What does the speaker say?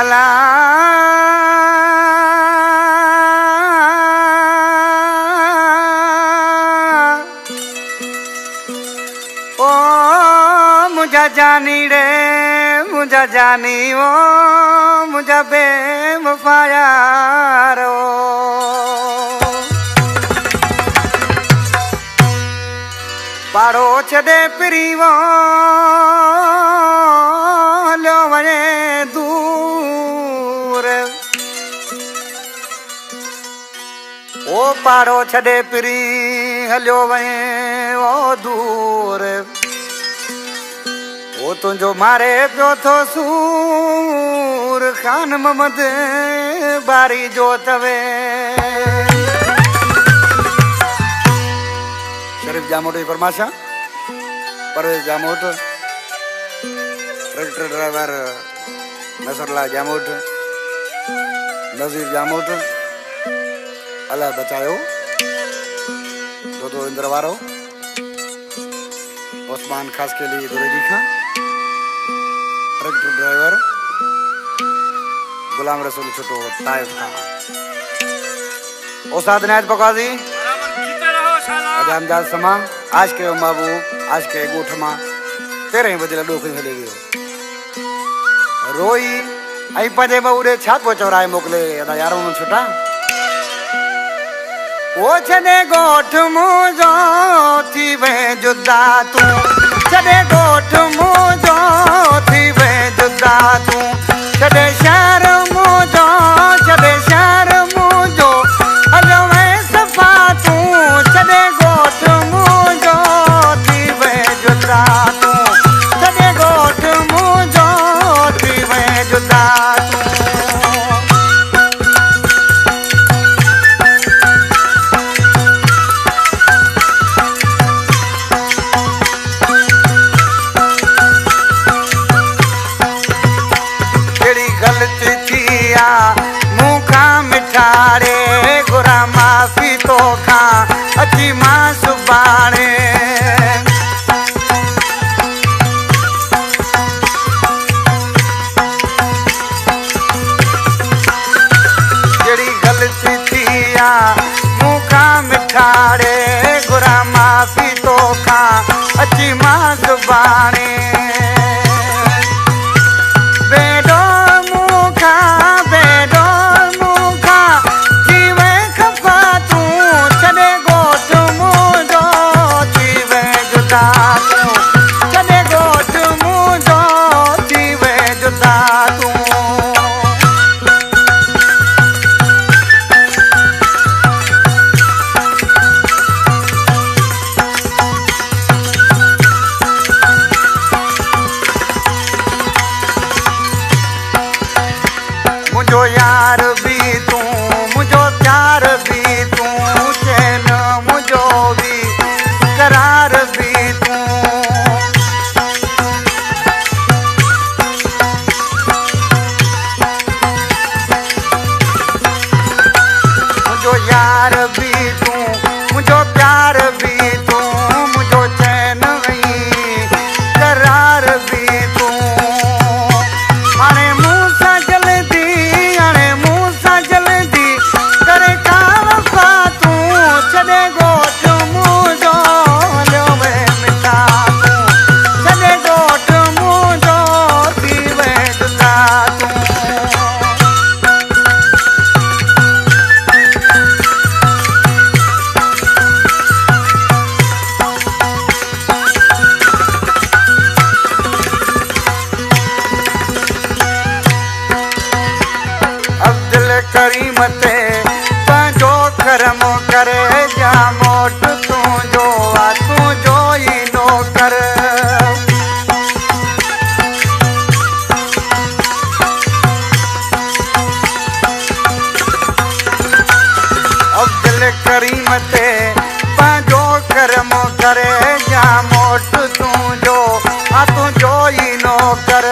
अला ओ मुझा जानी रे मुझा जानी ओ मुझा बेवफाया रो पाड़ो छदे पिरीवो लो वने दूर ओ पाड़ो छदे पिरी हलो वने ओ दूर ओ तुझो मारे पियो थो सूर खान मोहम्मद बारी जो तवे शरीफ जामोट फरमाशा परवेज जामोट ट्रैक्टर ड्राइवर नसरला जामोट नजीर जामोट अल्लाह बचायो दो इंद्रवारो ओस्मान खास के लिए दुरेजी खां ट्रैक्टर ड्राइवर गुलाम रसूल छोटो ताइफ खां उस्ताद नायत पकाजी अजामजाद समा आज के महबूब आज के गोठ मां 13 बजे डोख हले गयो रोई आई पंजे बहुरे छा को चौराहे मोकले अदा यारो न छुटा ओ छने गोठ मुजो थी वे जुदा तू छने गोठ मुजो थी वे जुदा तू छने शहर मुजो छने शहर मुजो हलो वे सफा तू छने गोठ मुजो थी वे जुदा तू छने गोठ मुजो थी वे जुदा तू मुखा मिठारे गुरा माफी तो खां अची मां सुबाणे जड़ी गलती थी मुखा मिठारे गुरा माफी तो खां अची मां सुबाणे मुझो यार भी तू मुझो प्यार भी तू चैन मुझो भी करार भी तू मुझो यार भी तू मुझो प्यार भी तू मुझो चैन करार भी तू हाणे मुंह सां जल्दी करे का वफा तू छॾे गोठ मुंहिंजो हलियो वे मिठा तू छॾे गोठ मुंहिंजो थी वे जुदा तू अब्दुल करीम ते पंहिंजो करम करे जामोट तुंहिंजो आ तुंहिंजो ई नौकर अब्दुल करीम ते पंहिंजो करम करे जामोट तुंहिंजो आ तुंहिंजो ई नौकर